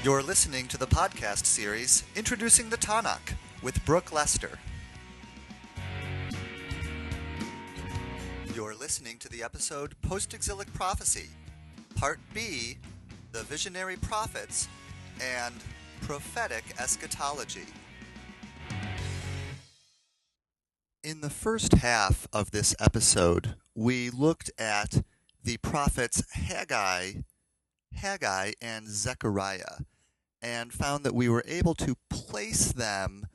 You're listening to the podcast series Introducing the Tanakh with Brooke Lester. You're listening to the episode Post-exilic Prophecy, Part B, The Visionary Prophets, and Prophetic Eschatology. In the first half of this episode, we looked at the prophets Haggai, and Zechariah, and found that we were able to place them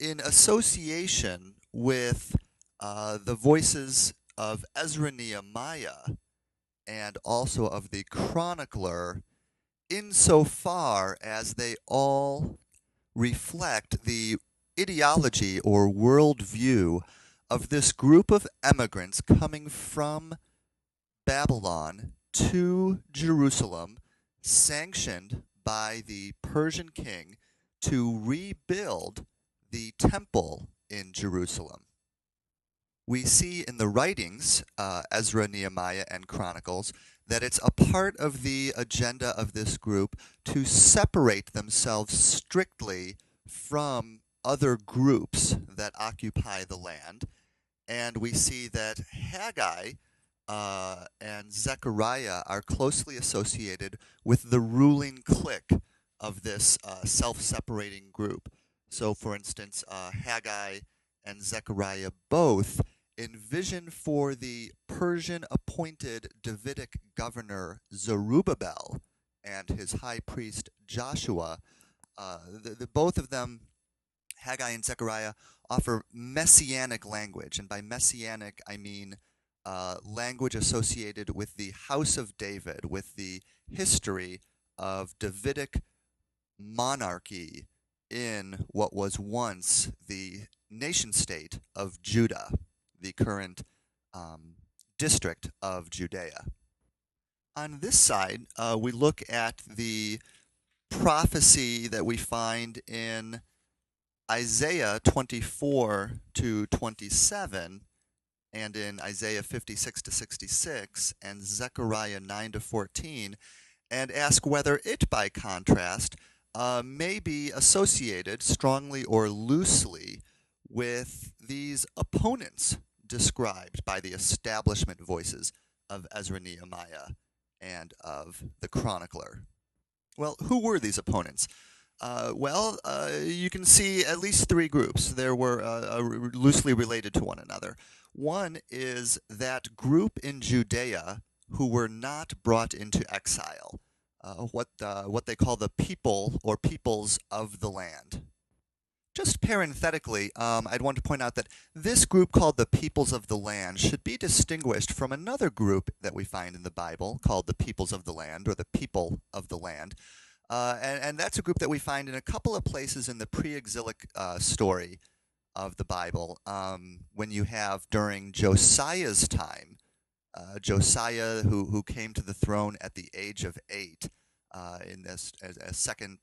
in association with the voices of Ezra Nehemiah and also of the chronicler, insofar as they all reflect the ideology or worldview of this group of immigrants coming from Babylon to Jerusalem, sanctioned by the Persian king to rebuild the temple in Jerusalem. We see in the writings, Ezra, Nehemiah, and Chronicles, that it's a part of the agenda of this group to separate themselves strictly from other groups that occupy the land. And we see that Haggai and Zechariah are closely associated with the ruling clique of this self-separating group. So, for instance, Haggai and Zechariah both envision for the Persian-appointed Davidic governor Zerubbabel and his high priest Joshua. Both of them, Haggai and Zechariah, offer messianic language, and by messianic I mean language associated with the House of David, with the history of Davidic monarchy in what was once the nation-state of Judah, the current district of Judea. On this side, we look at the prophecy that we find in Isaiah 24 to 27, and in Isaiah 56 to 66, and Zechariah 9 to 14, and ask whether it, by contrast, may be associated strongly or loosely with these opponents described by the establishment voices of Ezra, Nehemiah, and of the chronicler. Well, who were these opponents? You can see at least three groups. They were loosely related to one another. One is that group in Judea who were not brought into exile, what they call the people or peoples of the land. Just parenthetically, I'd want to point out that this group called the peoples of the land should be distinguished from another group that we find in the Bible called the peoples of the land, or the people of the land. And that's a group that we find in a couple of places in the pre-exilic story of the Bible. When you have during Josiah's time, Josiah who came to the throne at the age of 8 in this as 2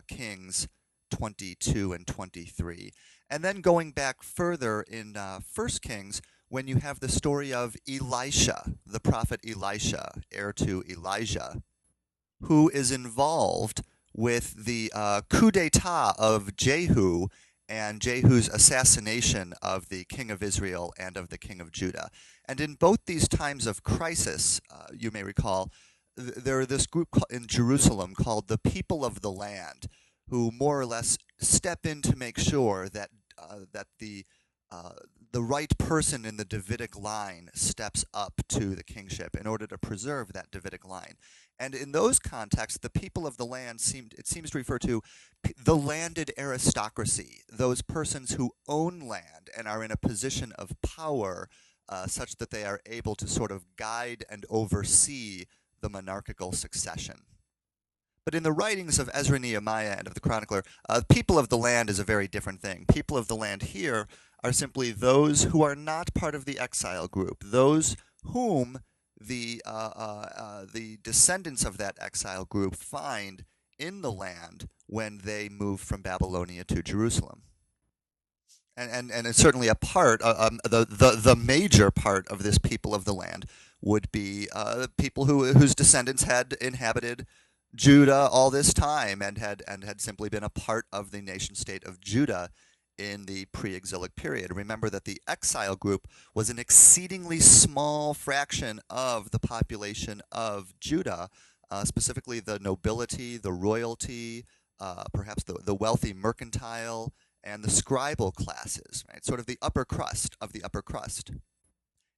Kings 22 and 23. And then going back further in 1 Kings, when you have the story of Elisha, the prophet Elisha, heir to Elijah, who is involved with the coup d'etat of Jehu and Jehu's assassination of the king of Israel and of the king of Judah. And in both these times of crisis, you may recall, there are this group in Jerusalem called the people of the land, who more or less step in to make sure that the right person in the Davidic line steps up to the kingship in order to preserve that Davidic line. And in those contexts, the people of the land seems to refer to the landed aristocracy, those persons who own land and are in a position of power such that they are able to sort of guide and oversee the monarchical succession. But in the writings of Ezra, Nehemiah, and of the chronicler, people of the land is a very different thing. People of the land here are simply those who are not part of the exile group, those whom the descendants of that exile group find in the land when they move from Babylonia to Jerusalem. And it's certainly a part, the major part of this people of the land would be people whose descendants had inhabited Judah all this time and had simply been a part of the nation state of Judah in the pre-exilic period. Remember that the exile group was an exceedingly small fraction of the population of Judah, specifically the nobility, the royalty, perhaps the wealthy mercantile, and the scribal classes, right? Sort of the upper crust of the upper crust.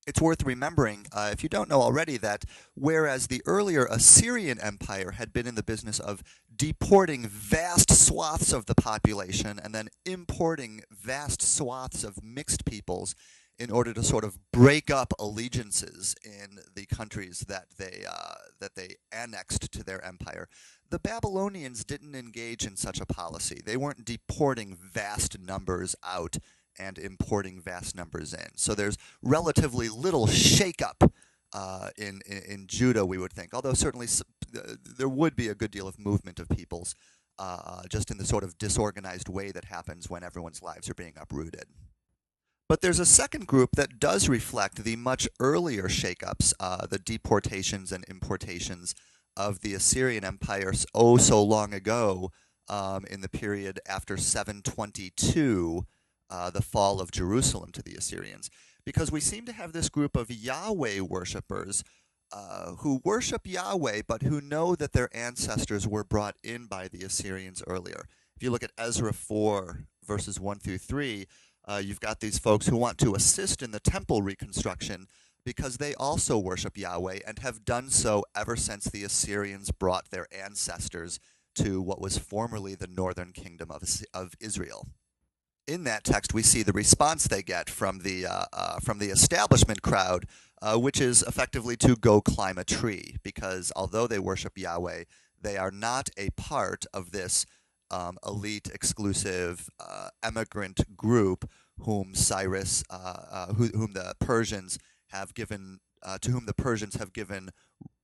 It's worth remembering, if you don't know already, that whereas the earlier Assyrian Empire had been in the business of deporting vast swaths of the population and then importing vast swaths of mixed peoples in order to sort of break up allegiances in the countries that they annexed to their empire, the Babylonians didn't engage in such a policy. They weren't deporting vast numbers out and importing vast numbers in. So there's relatively little shakeup in Judah, we would think, although certainly there would be a good deal of movement of peoples just in the sort of disorganized way that happens when everyone's lives are being uprooted. But there's a second group that does reflect the much earlier shakeups, the deportations and importations of the Assyrian Empire oh so long ago in the period after 722, the fall of Jerusalem to the Assyrians. Because we seem to have this group of Yahweh worshippers who worship Yahweh, but who know that their ancestors were brought in by the Assyrians earlier. If you look at Ezra 4, verses 1 through 3, you've got these folks who want to assist in the temple reconstruction because they also worship Yahweh and have done so ever since the Assyrians brought their ancestors to what was formerly the northern kingdom of Israel. In that text, we see the response they get from the establishment crowd, which is effectively to go climb a tree, because although they worship Yahweh, they are not a part of this elite, exclusive emigrant group whom Cyrus, whom the Persians have given, to whom the Persians have given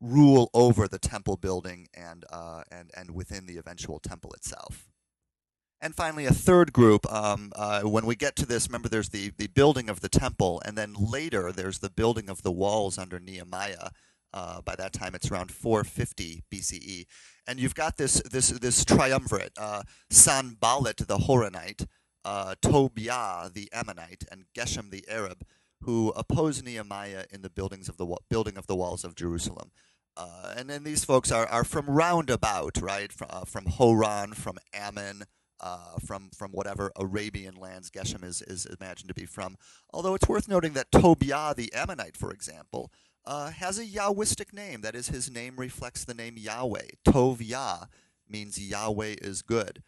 rule over the temple building and within the eventual temple itself. And finally, a third group, when we get to this, remember there's the building of the temple, and then later there's the building of the walls under Nehemiah. By that time, it's around 450 BCE. And you've got this triumvirate, Sanballat the Horonite, Tobiah the Ammonite, and Geshem the Arab, who oppose Nehemiah in the building of the walls of Jerusalem. And then these folks are from roundabout, right? From Horan, from Ammon, from whatever Arabian lands Geshem is imagined to be from. Although it's worth noting that Tobiah the Ammonite, for example, has a Yahwistic name. That is, his name reflects the name Yahweh. Tov Yah means Yahweh is good.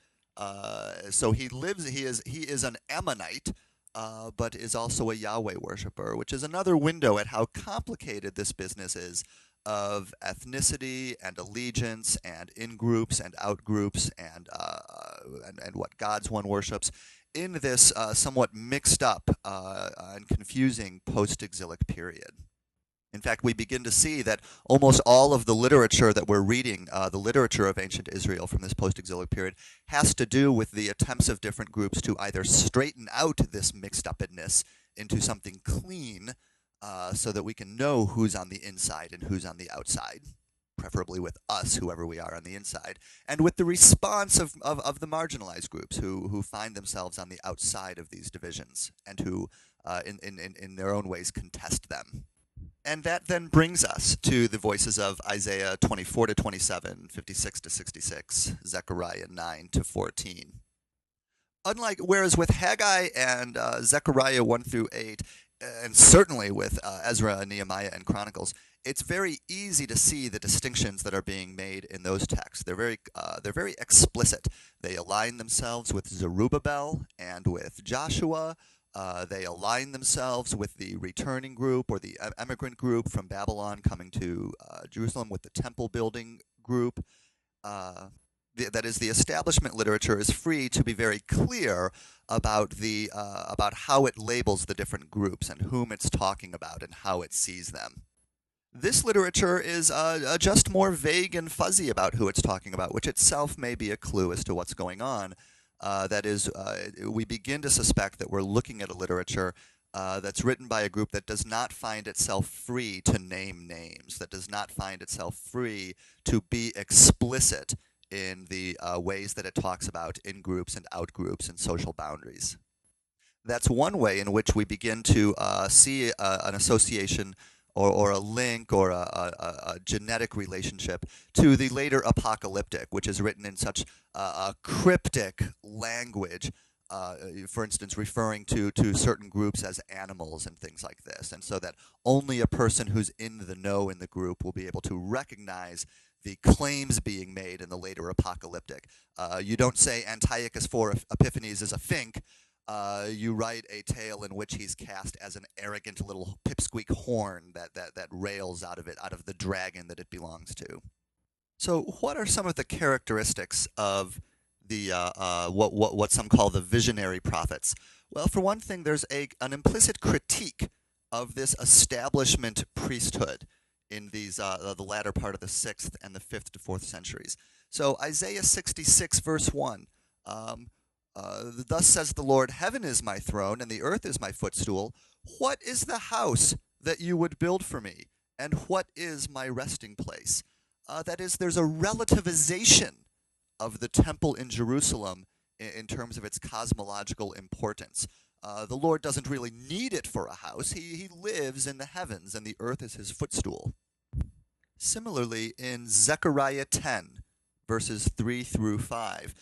So he is an Ammonite, but is also a Yahweh worshiper, which is another window at how complicated this business is of ethnicity and allegiance and in-groups and out-groups and what gods one worships in this somewhat mixed up and confusing post-exilic period. In fact, we begin to see that almost all of the literature that we're reading, the literature of ancient Israel from this post-exilic period, has to do with the attempts of different groups to either straighten out this mixed-upness into something clean, so that we can know who's on the inside and who's on the outside, preferably with us, whoever we are on the inside, and with the response of the marginalized groups who find themselves on the outside of these divisions and who, in their own ways, contest them. And that then brings us to the voices of Isaiah 24 to 27, 56 to 66, Zechariah 9 to 14. Whereas with Haggai and Zechariah 1 through 8, and certainly with Ezra, Nehemiah, and Chronicles, it's very easy to see the distinctions that are being made in those texts. They're very explicit. They align themselves with Zerubbabel and with Joshua. They align themselves with the returning group or the emigrant group from Babylon coming to Jerusalem, with the temple building group. That is, the establishment literature is free to be very clear about how it labels the different groups and whom it's talking about and how it sees them. This literature is just more vague and fuzzy about who it's talking about, which itself may be a clue as to what's going on. That is, we begin to suspect that we're looking at a literature that's written by a group that does not find itself free to name names, that does not find itself free to be explicit in the ways that it talks about in-groups and out-groups and social boundaries. That's one way in which we begin to see an association or a link or a genetic relationship to the later apocalyptic, which is written in such a cryptic language, for instance, referring to certain groups as animals and things like this, and so that only a person who's in the know in the group will be able to recognize the claims being made in the later apocalyptic. You don't say Antiochus IV Epiphanes is a fink. You write a tale in which he's cast as an arrogant little pipsqueak horn that rails out of the dragon that it belongs to. So, what are some of the characteristics of the what some call the visionary prophets? Well, for one thing, there's an implicit critique of this establishment priesthood in these the latter part of the 6th and the 5th to 4th centuries. So, Isaiah 66 verse 1. Thus says the Lord, heaven is my throne, and the earth is my footstool. What is the house that you would build for me? And what is my resting place? That is, there's a relativization of the temple in Jerusalem in terms of its cosmological importance. The Lord doesn't really need it for a house. He lives in the heavens, and the earth is his footstool. Similarly, in Zechariah 10, verses 3 through 5,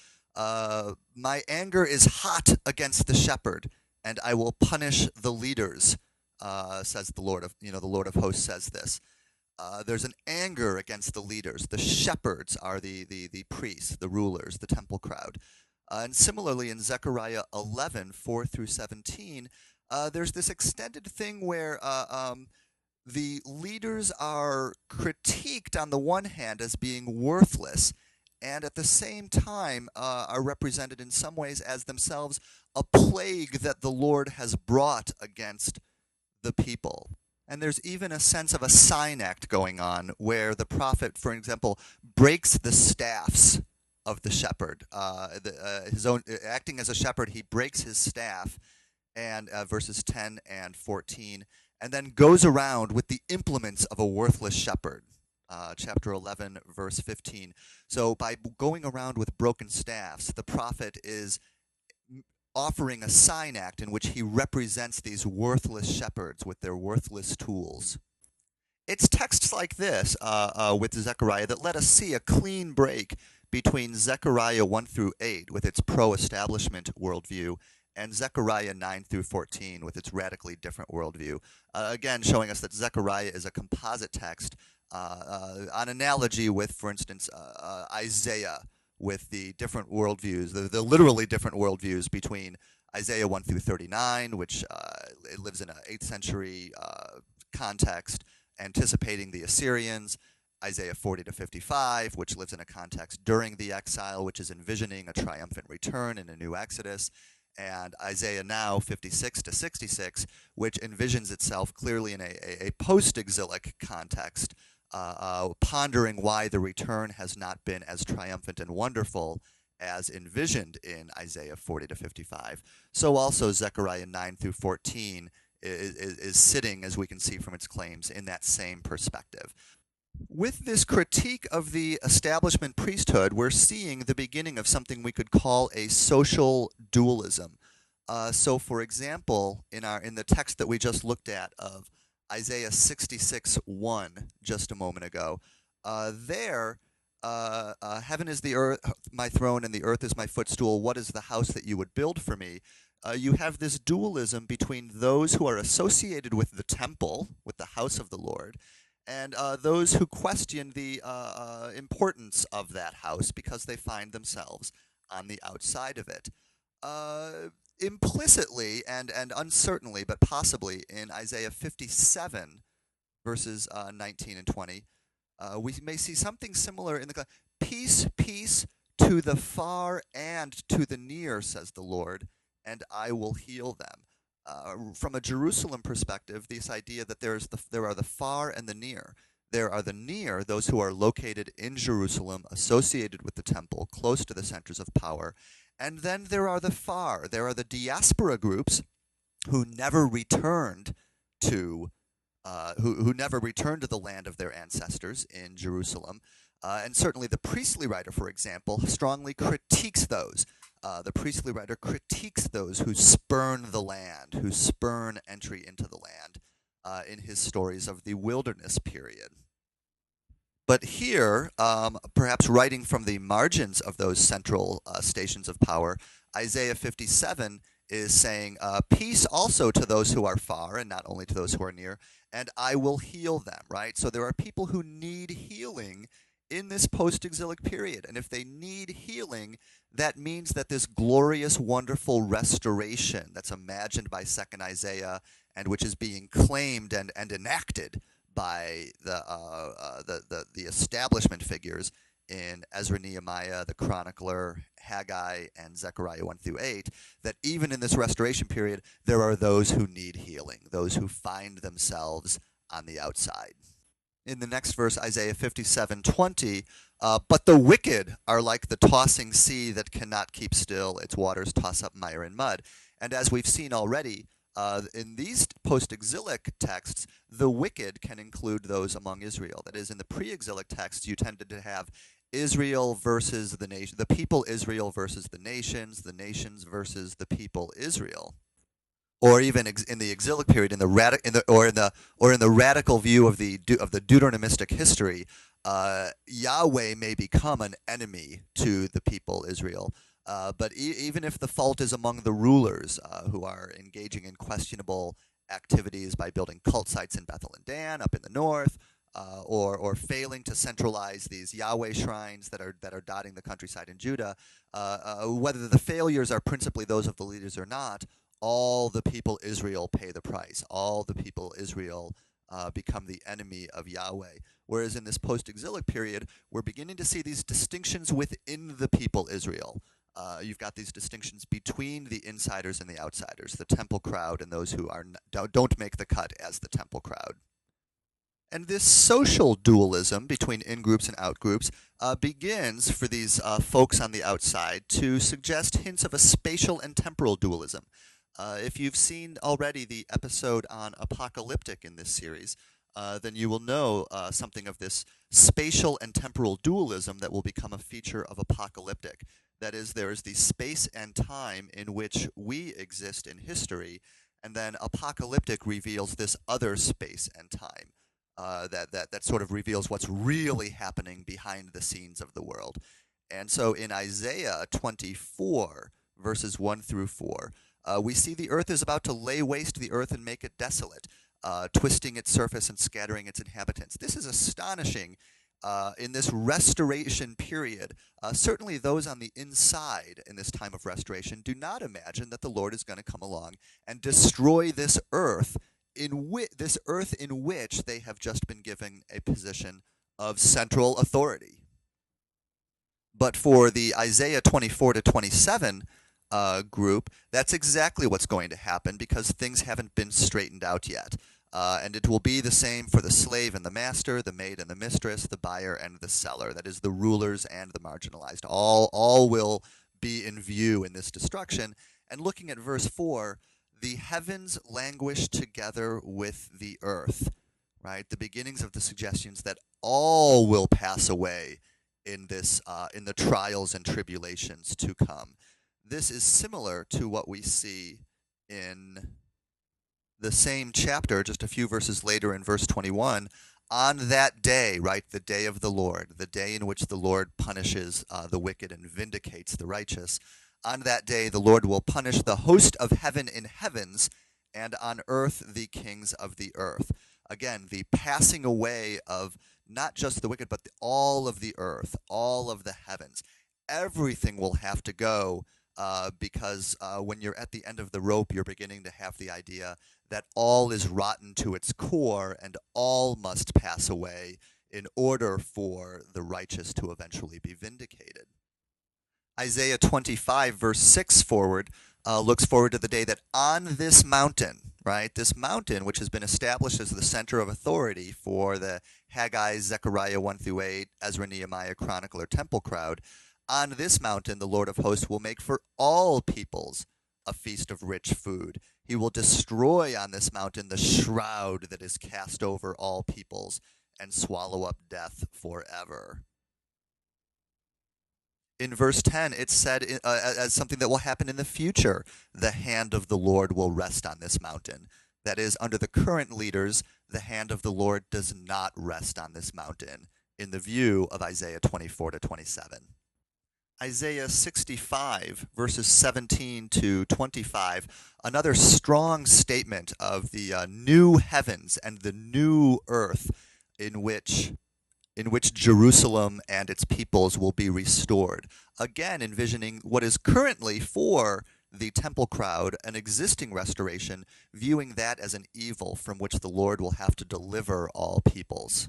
my anger is hot against the shepherd, and I will punish the leaders, says the Lord the Lord of hosts says this. There's an anger against the leaders. The shepherds are the priests, the rulers, the temple crowd. And similarly, in Zechariah 11, 4 through 17, there's this extended thing where the leaders are critiqued on the one hand as being worthless, and at the same time are represented in some ways as themselves a plague that the Lord has brought against the people. And there's even a sense of a sign act going on where the prophet, for example, breaks the staffs of the shepherd. Acting as a shepherd, he breaks his staff, and verses 10 and 14, and then goes around with the implements of a worthless shepherd. Chapter 11, verse 15. So by going around with broken staffs, the prophet is offering a sign act in which he represents these worthless shepherds with their worthless tools. It's texts like this with Zechariah that let us see a clean break between Zechariah 1 through 8 with its pro-establishment worldview and Zechariah 9 through 14 with its radically different worldview. Again, showing us that Zechariah is a composite text on analogy with, for instance, Isaiah, with the different worldviews, the literally different worldviews between Isaiah 1 through 39, which it lives in an 8th century context, anticipating the Assyrians, Isaiah 40 to 55, which lives in a context during the exile, which is envisioning a triumphant return and a new Exodus, and Isaiah now 56 to 66, which envisions itself clearly in a post-exilic context, pondering why the return has not been as triumphant and wonderful as envisioned in Isaiah 40 to 55. So also Zechariah 9 through 14 is sitting, as we can see from its claims, in that same perspective. With this critique of the establishment priesthood, we're seeing the beginning of something we could call a social dualism. So, for example, in the text that we just looked at of Isaiah 66:1 just a moment ago, heaven is the earth, my throne, and the earth is my footstool. What is the house that you would build for me? You have this dualism between those who are associated with the temple, with the house of the Lord, and those who question the importance of that house because they find themselves on the outside of it. Implicitly and uncertainly, but possibly in Isaiah 57, verses 19 and 20, we may see something similar in the peace, peace to the far and to the near, says the Lord, and I will heal them. From a Jerusalem perspective, this idea that there are the far and the near. There are the near, those who are located in Jerusalem, associated with the temple, close to the centers of power. And then there are the far. There are the diaspora groups who never returned to who never returned to the land of their ancestors in Jerusalem. And certainly the priestly writer, for example, strongly critiques those. The priestly writer critiques those who spurn the land, who spurn entry into the land in his stories of the wilderness period. But here, perhaps writing from the margins of those central stations of power, Isaiah 57 is saying, peace also to those who are far and not only to those who are near, and I will heal them, right? So there are people who need healing in this post-exilic period. And if they need healing, that means that this glorious, wonderful restoration that's imagined by 2nd Isaiah and which is being claimed and enacted by the establishment figures in Ezra, Nehemiah, the Chronicler, Haggai, and Zechariah 1 through 8, that even in this restoration period, there are those who need healing, those who find themselves on the outside. In the next verse, Isaiah 57:20, but the wicked are like the tossing sea that cannot keep still. Its waters toss up mire and mud. And as we've seen already, in these post-exilic texts, the wicked can include those among Israel. That is, in the pre-exilic texts, you tended to have Israel versus the nation, the people Israel versus the nations versus the people Israel. Or even in the exilic period, in the radical view of the Deuteronomistic history, Yahweh may become an enemy to the people Israel. But even if the fault is among the rulers who are engaging in questionable activities by building cult sites in Bethel and Dan up in the north, or failing to centralize these Yahweh shrines that are dotting the countryside in Judah, whether the failures are principally those of the leaders or not, all the people Israel pay the price. All the people Israel become the enemy of Yahweh. Whereas in this post-exilic period, we're beginning to see these distinctions within the people Israel. You've got these distinctions between the insiders and the outsiders, the temple crowd and those who don't make the cut as the temple crowd. And this social dualism between in-groups and out-groups begins for these folks on the outside to suggest hints of a spatial and temporal dualism. If you've seen already the episode on apocalyptic in this series, then you will know something of this spatial and temporal dualism that will become a feature of apocalyptic. That is, there is the space and time in which we exist in history, and then apocalyptic reveals this other space and time that sort of reveals what's really happening behind the scenes of the world. And so in Isaiah 24, verses 1 through 4, we see the earth is about to lay waste the earth and make it desolate, twisting its surface and scattering its inhabitants. This is astonishing. In this restoration period, certainly those on the inside in this time of restoration do not imagine that the Lord is going to come along and destroy this earth in which they have just been given a position of central authority. But for the Isaiah 24 to 27 group, that's exactly what's going to happen because things haven't been straightened out yet. And it will be the same for the slave and the master, the maid and the mistress, the buyer and the seller. That is, the rulers and the marginalized. All will be in view in this destruction. And looking at verse 4, the heavens languish together with the earth, right? The beginnings of the suggestions that all will pass away in this, in the trials and tribulations to come. This is similar to what we see in the same chapter, just a few verses later in verse 21, on that day, right, the day of the Lord, the day in which the Lord punishes the wicked and vindicates the righteous. On that day, the Lord will punish the host of heaven in heavens, and on earth the kings of the earth. Again, the passing away of not just the wicked, but all of the earth, all of the heavens. Everything will have to go because when you're at the end of the rope, you're beginning to have the idea that all is rotten to its core and all must pass away in order for the righteous to eventually be vindicated. Isaiah 25, verse 6 forward, looks forward to the day that on this mountain, right, this mountain which has been established as the center of authority for the Haggai, Zechariah 1 through 8, Ezra, Nehemiah, Chronicler, Temple crowd, on this mountain the Lord of hosts will make for all peoples a feast of rich food. He will destroy on this mountain the shroud that is cast over all peoples and swallow up death forever. In verse 10, it's said as something that will happen in the future. The hand of the Lord will rest on this mountain. That is, under the current leaders, the hand of the Lord does not rest on this mountain, in the view of Isaiah 24 to 27. Isaiah 65, verses 17 to 25, another strong statement of the new heavens and the new earth in which Jerusalem and its peoples will be restored. Again, envisioning what is currently for the temple crowd an existing restoration, viewing that as an evil from which the Lord will have to deliver all peoples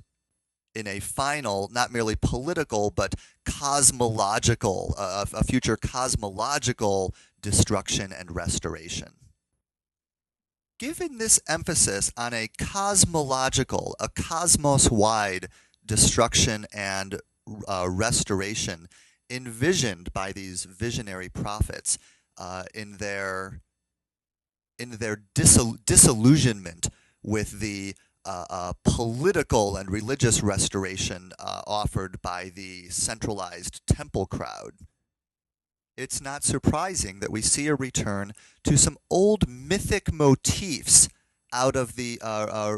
in a final, not merely political, but cosmological, a future cosmological destruction and restoration. Given this emphasis on a cosmological, a cosmos-wide destruction and restoration envisioned by these visionary prophets in their disillusionment with the political and religious restoration offered by the centralized temple crowd, it's not surprising that we see a return to some old mythic motifs out of the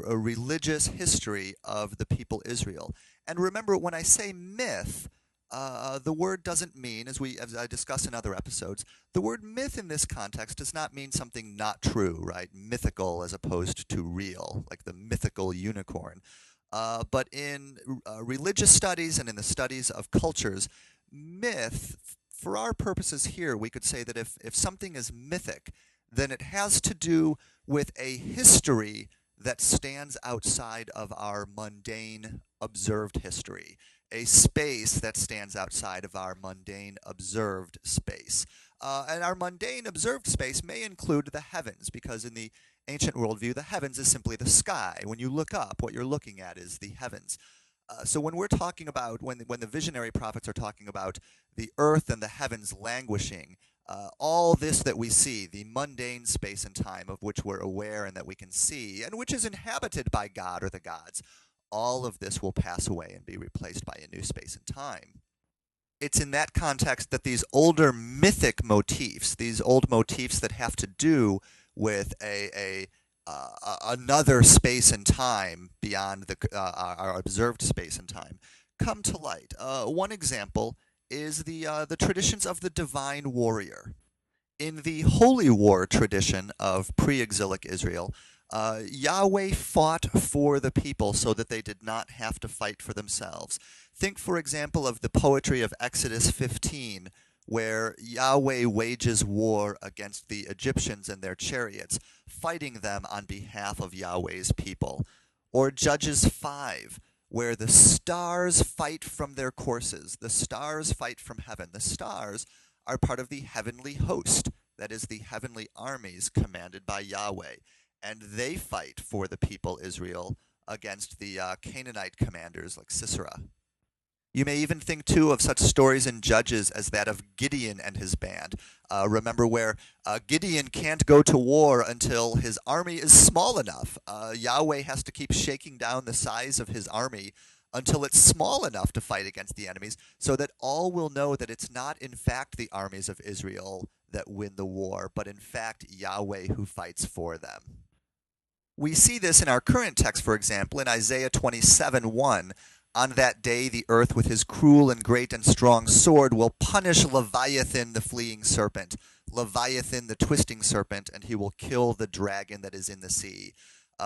religious history of the people Israel. And remember, when I say myth, the word doesn't mean, as I discussed in other episodes, the word myth in this context does not mean something not true, right? Mythical as opposed to real, like the mythical unicorn. But in religious studies and in the studies of cultures, myth, for our purposes here, we could say that if something is mythic, then it has to do with a history that stands outside of our mundane observed history, a space that stands outside of our mundane observed space. And our mundane observed space may include the heavens, because in the ancient worldview, the heavens is simply the sky. When you look up, what you're looking at is the heavens. So when we're talking about, when the visionary prophets are talking about the earth and the heavens languishing, all this that we see, the mundane space and time of which we're aware and that we can see, and which is inhabited by God or the gods, all of this will pass away and be replaced by a new space and time. It's in that context that these older mythic motifs, these old motifs that have to do with another space and time beyond our observed space and time, come to light. One example is the traditions of the divine warrior. In the holy war tradition of pre-exilic Israel, Yahweh fought for the people so that they did not have to fight for themselves. Think, for example, of the poetry of Exodus 15, where Yahweh wages war against the Egyptians and their chariots, fighting them on behalf of Yahweh's people. Or Judges 5, where the stars fight from their courses. The stars fight from heaven. The stars are part of the heavenly host, that is, the heavenly armies commanded by Yahweh. And they fight for the people Israel against the Canaanite commanders like Sisera. You may even think, too, of such stories in Judges as that of Gideon and his band. Remember where Gideon can't go to war until his army is small enough. Yahweh has to keep shaking down the size of his army until it's small enough to fight against the enemies, so that all will know that it's not, in fact, the armies of Israel that win the war, but in fact Yahweh who fights for them. We see this in our current text, for example, in Isaiah 27:1. On that day, the earth with his cruel and great and strong sword will punish Leviathan, the fleeing serpent, Leviathan, the twisting serpent, and he will kill the dragon that is in the sea.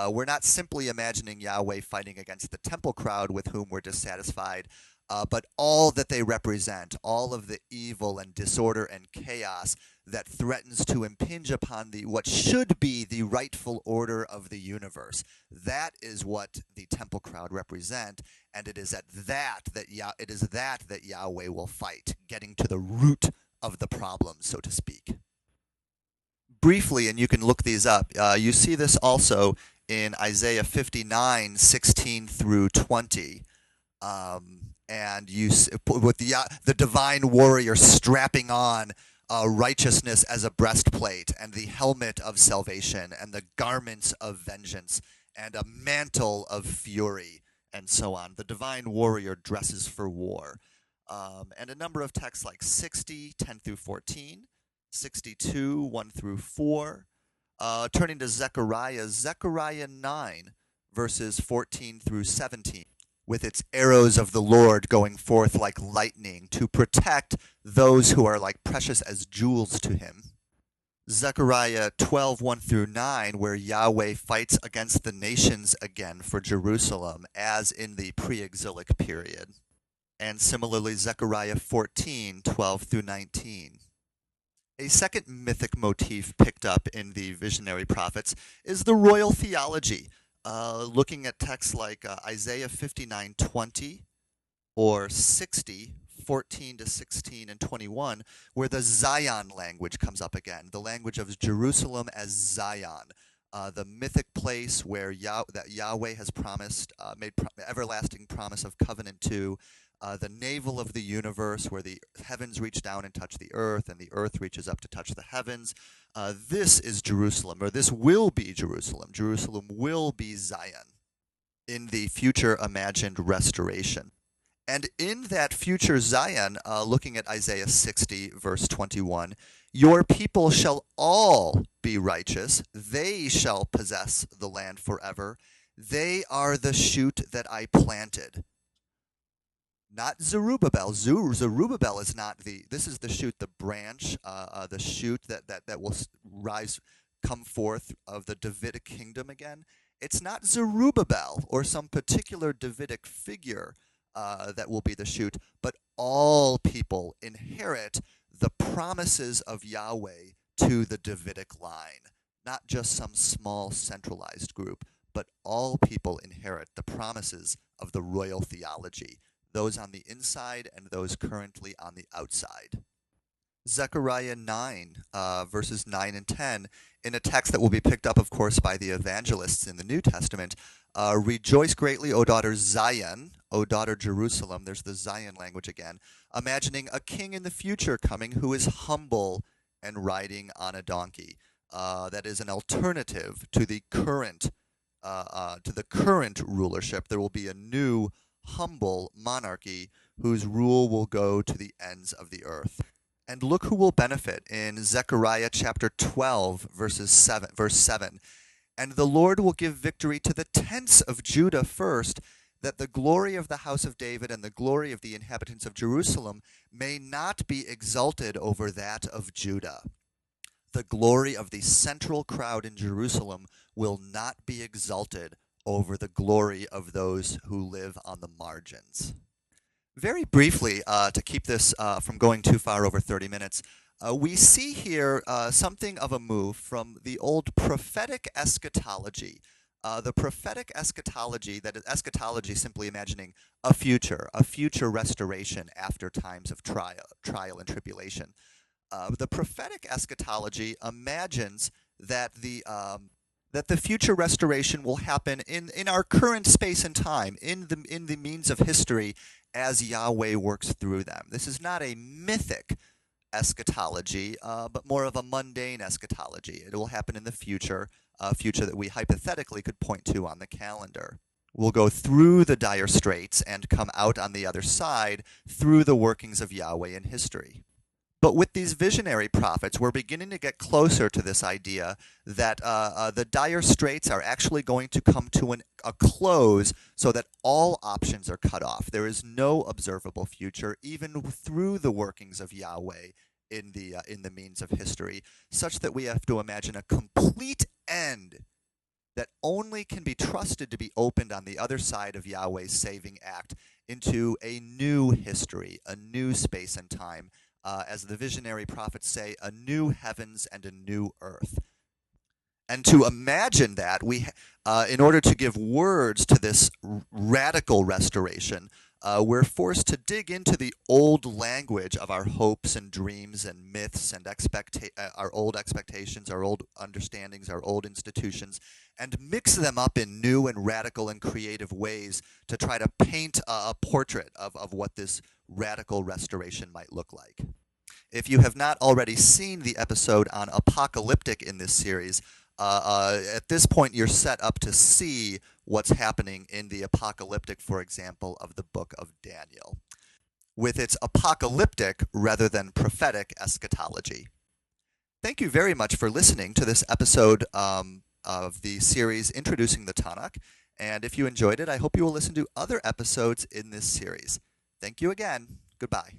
We're not simply imagining Yahweh fighting against the temple crowd with whom we're dissatisfied, but all that they represent, all of the evil and disorder and chaos that threatens to impinge upon what should be the rightful order of the universe. That is what the temple crowd represent, and it is that Yahweh will fight, getting to the root of the problem, so to speak. Briefly, and you can look these up, you see this also in Isaiah 59:16 through 20. And you with the divine warrior strapping on righteousness as a breastplate, and the helmet of salvation, and the garments of vengeance, and a mantle of fury, and so on. The divine warrior dresses for war. And a number of texts like 60, 10 through 14, 62, 1 through 4. Turning to Zechariah, Zechariah 9, verses 14 through 17, with its arrows of the Lord going forth like lightning to protect those who are like precious as jewels to him. Zechariah 12, 1 through 9, where Yahweh fights against the nations again for Jerusalem, as in the pre-exilic period. And similarly, Zechariah 14, 12 through 19. A second mythic motif picked up in the visionary prophets is the royal theology, looking at texts like Isaiah 59:20 or 60, 14 to 16 and 21, where the Zion language comes up again, the language of Jerusalem as Zion, the mythic place where that Yahweh has promised, made everlasting promise of covenant to, the navel of the universe, where the heavens reach down and touch the earth, and the earth reaches up to touch the heavens. This is Jerusalem, or this will be Jerusalem. Jerusalem will be Zion in the future imagined restoration. And in that future Zion, looking at Isaiah 60, verse 21, your people shall all be righteous. They shall possess the land forever. They are the shoot that I planted. Not Zerubbabel. Zerubbabel is not this is the shoot, the branch, the shoot that will come forth of the Davidic kingdom again. It's not Zerubbabel or some particular Davidic figure that will be the shoot, but all people inherit the promises of Yahweh to the Davidic line. Not just some small centralized group, but all people inherit the promises of the royal theology, those on the inside and those currently on the outside. Zechariah 9, verses 9 and 10, in a text that will be picked up, of course, by the evangelists in the New Testament. Rejoice greatly, O daughter Zion, O daughter Jerusalem. There's the Zion language again. Imagining a king in the future coming who is humble and riding on a donkey. That is an alternative to the current rulership. There will be a new humble monarchy whose rule will go to the ends of the earth. And look who will benefit in Zechariah chapter 12, verse 7. And the Lord will give victory to the tents of Judah first, that the glory of the house of David and the glory of the inhabitants of Jerusalem may not be exalted over that of Judah. The glory of the central crowd in Jerusalem will not be exalted over the glory of those who live on the margins. Very briefly, to keep this from going too far over 30 minutes, we see here something of a move from the old prophetic eschatology. The prophetic eschatology, that is eschatology simply imagining a future restoration after times of trial and tribulation. The prophetic eschatology imagines that the future restoration will happen in our current space and time, in the means of history, as Yahweh works through them. This is not a mythic eschatology, but more of a mundane eschatology. It will happen in the future, a future that we hypothetically could point to on the calendar. We'll go through the dire straits and come out on the other side through the workings of Yahweh in history. But with these visionary prophets, we're beginning to get closer to this idea that the dire straits are actually going to come to a close so that all options are cut off. There is no observable future, even through the workings of Yahweh in the means of history, such that we have to imagine a complete end that only can be trusted to be opened on the other side of Yahweh's saving act into a new history, a new space and time, as the visionary prophets say, a new heavens and a new earth. And to imagine that, in order to give words to this radical restoration, we're forced to dig into the old language of our hopes and dreams and myths and our old expectations, our old understandings, our old institutions, and mix them up in new and radical and creative ways to try to paint a portrait of what this radical restoration might look like. If you have not already seen the episode on apocalyptic in this series, at this point you're set up to see what's happening in the apocalyptic, for example, of the book of Daniel, with its apocalyptic rather than prophetic eschatology. Thank you very much for listening to this episode of the series Introducing the Tanakh. And if you enjoyed it, I hope you will listen to other episodes in this series. Thank you again. Goodbye.